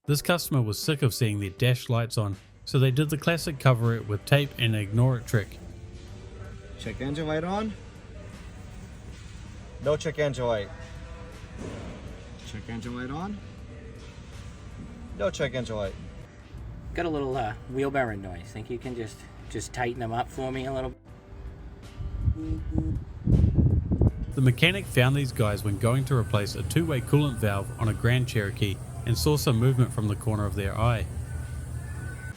This customer was sick of seeing their dash lights on, so they did the classic cover it with tape and ignore it trick. Check engine light on. No check engine light. Check engine light on. No check engine light. Got a little wheelbarrow noise. Think you can just tighten them up for me a little? The mechanic found these guys when going to replace a two-way coolant valve on a Grand Cherokee and saw some movement from the corner of their eye.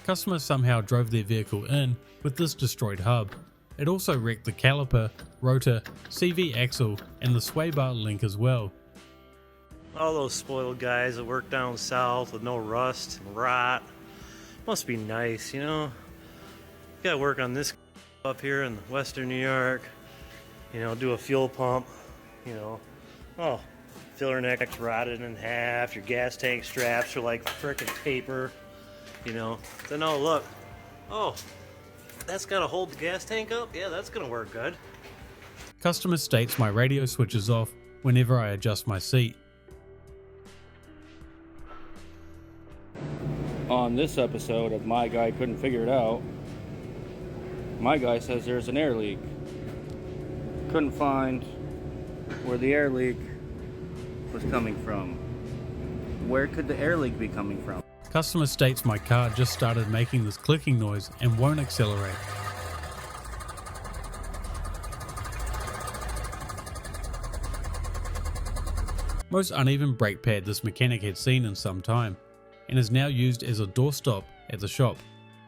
Customers somehow drove their vehicle in with this destroyed hub. It also wrecked the caliper, rotor, CV axle and the sway bar link as well. All those spoiled guys that work down south with no rust and rot. Must be nice, you know? Gotta work on this up here in western New York. You know, do a fuel pump, you know. Oh, filler neck's rotted in half, your gas tank straps are like frickin' paper, you know. Then oh look, oh, that's gotta hold the gas tank up? Yeah, that's gonna work good. Customer states my radio switches off whenever I adjust my seat. On this episode of My Guy Couldn't Figure It Out, my guy says there's an air leak. Couldn't find where the air leak was coming from. Where could the air leak be coming from? Customer states my car just started making this clicking noise and won't accelerate. Most uneven brake pad this mechanic had seen in some time, and is now used as a doorstop at the shop.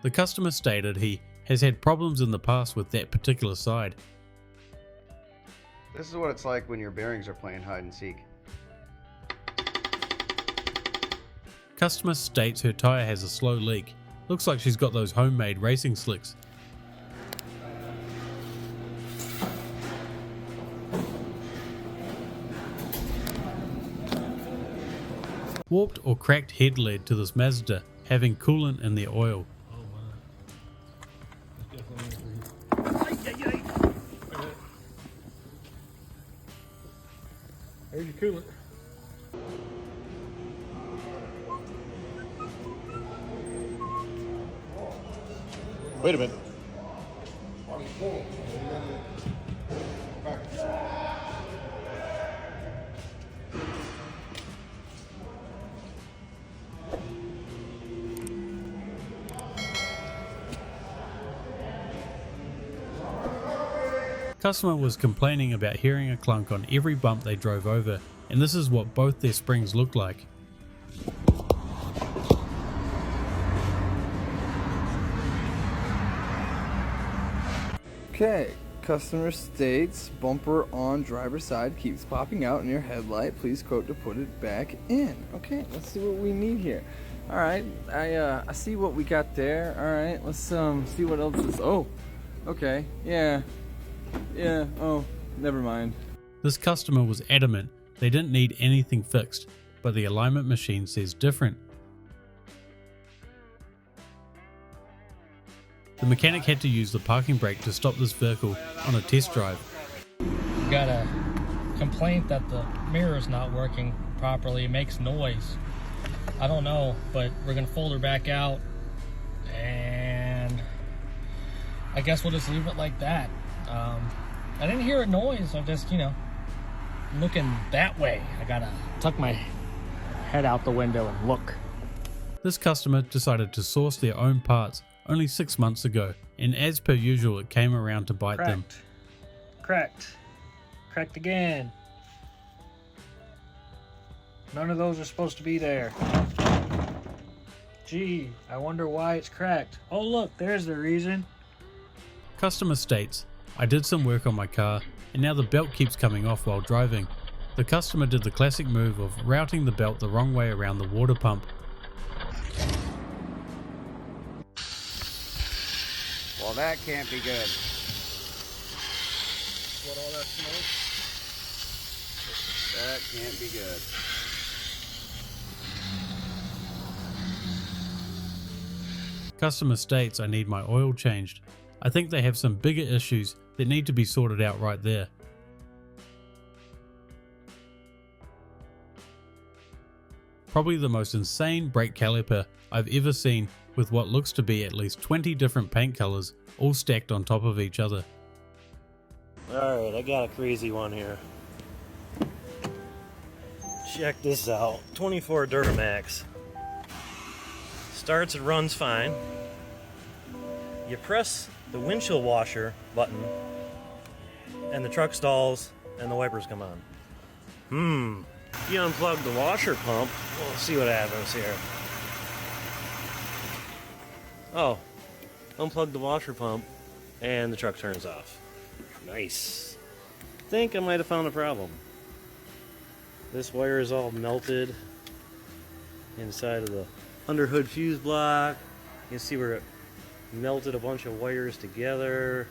The customer stated he has had problems in the past with that particular side. This is what it's like when your bearings are playing hide and seek. Customer states her tyre has a slow leak. Looks like she's got those homemade racing slicks. Warped or cracked head led to this Mazda having coolant in their oil. There's your coolant. Wait a minute. Customer was complaining about hearing a clunk on every bump they drove over, and this is what both their springs look like. Okay, customer states bumper on driver's side keeps popping out in your headlight. Please quote to put it back in. Okay, let's see what we need here. All right, I see what we got there. All right, let's see what else is. Oh, okay, yeah, oh, never mind. This customer was adamant they didn't need anything fixed, but the alignment machine says different. The mechanic had to use the parking brake to stop this vehicle on a test drive. We got a complaint that the mirror is not working properly. It makes noise. I don't know, but we're gonna fold her back out, and I guess we'll just leave it like that. I didn't hear a noise. I'm just, looking that way. I gotta tuck my head out the window and look. This customer decided to source their own parts only 6 months ago, and as per usual it came around to bite them. Cracked again. None of those are supposed to be there. Gee, I wonder why it's cracked. Oh look, there's the reason. Customer states, I did some work on my car and now the belt keeps coming off while driving. The customer did the classic move of routing the belt the wrong way around the water pump. Well, that can't be good. What, all that smoke? That can't be good. Customer states I need my oil changed. I think they have some bigger issues that need to be sorted out right there. Probably the most insane brake caliper I've ever seen, with what looks to be at least 20 different paint colors all stacked on top of each other. Alright, I got a crazy one here. Check this out. 24 Duramax. Starts and runs fine. You press the windshield washer button and the truck stalls and the wipers come on. If you unplug the washer pump, we'll see what happens here. Oh, unplug the washer pump and the truck turns off. Nice. Think I might have found a problem. This wire is all melted inside of the underhood fuse block. You can see where it melted a bunch of wires together.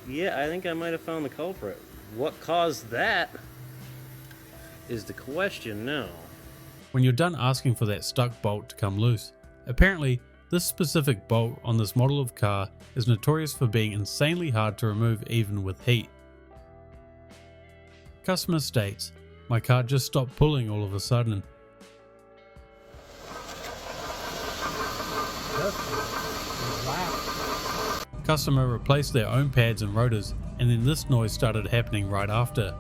Yeah, I think I might have found the culprit. What caused that is the question now. When you're done asking for that stuck bolt to come loose, apparently this specific bolt on this model of car is notorious for being insanely hard to remove even with heat. Customer states, "My car just stopped pulling all of a sudden." Customer replaced their own pads and rotors, and then this noise started happening right after.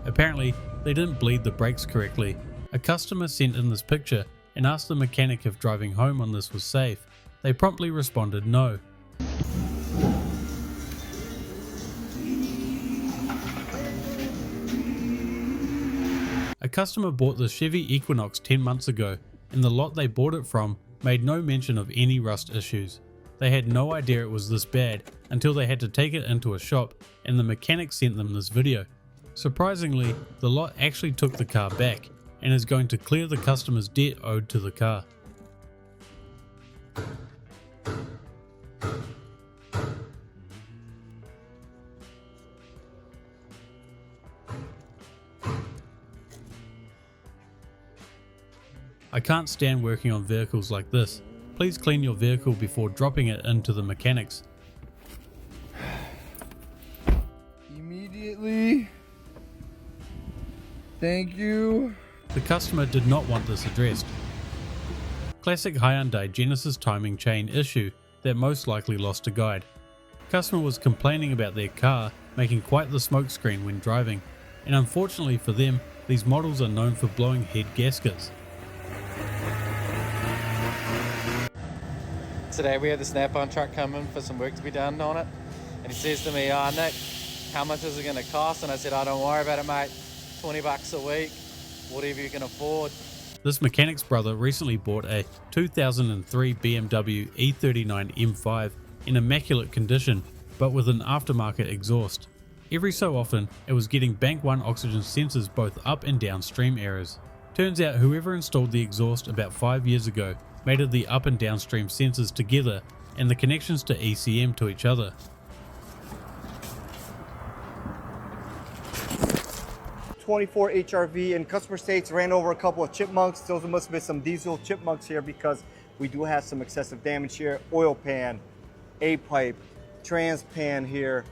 Apparently, they didn't bleed the brakes correctly. A customer sent in this picture and asked the mechanic if driving home on this was safe. They promptly responded no. A customer bought the Chevy Equinox 10 months ago, and the lot they bought it from made no mention of any rust issues. They had no idea it was this bad until they had to take it into a shop and the mechanic sent them this video. Surprisingly, the lot actually took the car back and is going to clear the customer's debt owed to the car. I can't stand working on vehicles like this. Please clean your vehicle before dropping it into the mechanics. Immediately. Thank you. The customer did not want this addressed. Classic Hyundai Genesis timing chain issue that most likely lost a guide. Customer was complaining about their car making quite the smokescreen when driving, and unfortunately for them, these models are known for blowing head gaskets. Today we had the snap-on truck coming for some work to be done on it, and he says to me, Nick, how much is it going to cost? And I said, don't worry about it, mate, $20 a week, whatever you can afford. This mechanic's brother recently bought a 2003 BMW E39 M5 in immaculate condition, but with an aftermarket exhaust. Every so often, it was getting bank 1 oxygen sensors both up and downstream errors. Turns out whoever installed the exhaust about 5 years ago mated the up and downstream sensors together and the connections to ECM to each other. '24 HRV and customer states ran over a couple of Chipmunks. Those must have been some diesel Chipmunks here because we do have some excessive damage here. Oil pan, A-pipe, trans pan here,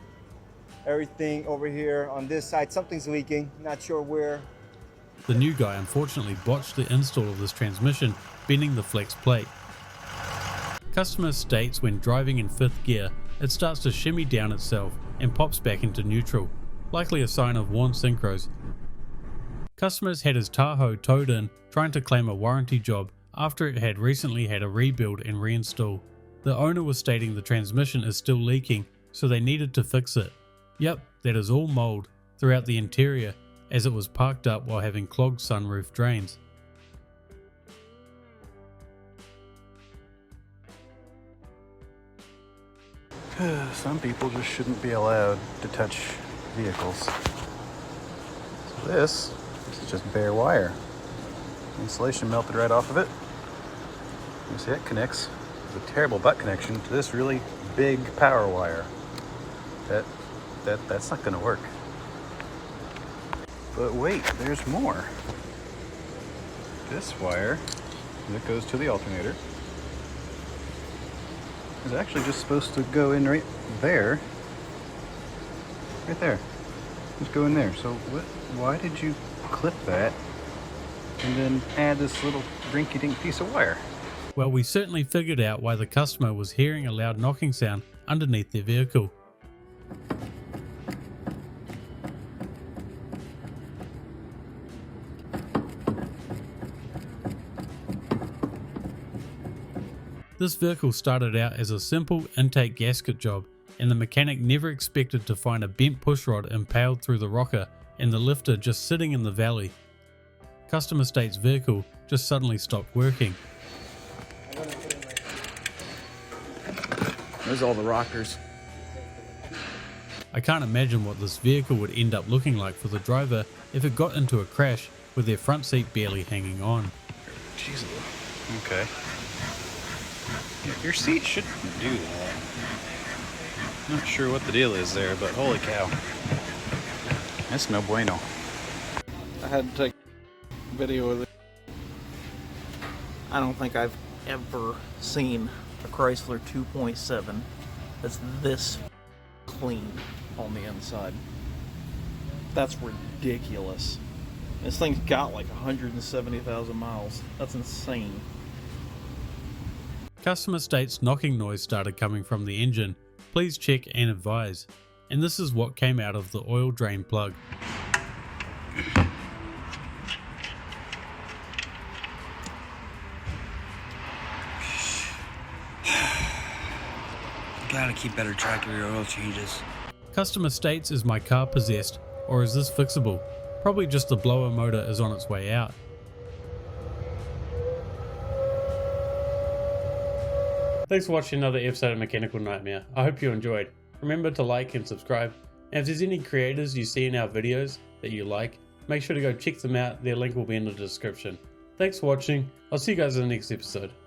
everything over here on this side. Something's leaking, not sure where. The new guy unfortunately botched the install of this transmission, bending the flex plate. Customer states when driving in 5th gear, it starts to shimmy down itself and pops back into neutral, likely a sign of worn synchros. Customers had his Tahoe towed in, trying to claim a warranty job after it had recently had a rebuild and reinstall. The owner was stating the transmission is still leaking, so they needed to fix it. Yep, that is all mold throughout the interior, as it was parked up while having clogged sunroof drains. Some people just shouldn't be allowed to touch vehicles. So this is just bare wire. Insulation melted right off of it. You see it connects with a terrible butt connection to this really big power wire. That's not going to work. But wait, there's more. This wire that goes to the alternator is actually just supposed to go in right there. Right there. Just go in there. So why did you clip that and then add this little rinky-dink piece of wire. Well, we certainly figured out why the customer was hearing a loud knocking sound underneath their vehicle. This vehicle started out as a simple intake gasket job, and the mechanic never expected to find a bent pushrod impaled through the rocker and the lifter just sitting in the valley. Customer State's vehicle just suddenly stopped working. There's all the rockers. I can't imagine what this vehicle would end up looking like for the driver if it got into a crash with their front seat barely hanging on. Jeez. Okay. Your seat shouldn't do that. Not sure what the deal is there, but holy cow. That's no bueno. I had to take a video of it. I don't think I've ever seen a Chrysler 2.7 that's this clean on the inside. That's ridiculous. This thing's got like 170,000 miles. That's insane. Customer State's knocking noise started coming from the engine. Please check and advise. And this is what came out of the oil drain plug. Gotta keep better track of your oil changes. Customer States, is my car possessed, or is this fixable? Probably just the blower motor is on its way out. Thanks for watching another episode of Mechanical Nightmare. I hope you enjoyed. Remember to like and subscribe. And if there's any creators you see in our videos that you like, make sure to go check them out. Their link will be in the description. Thanks for watching. I'll see you guys in the next episode.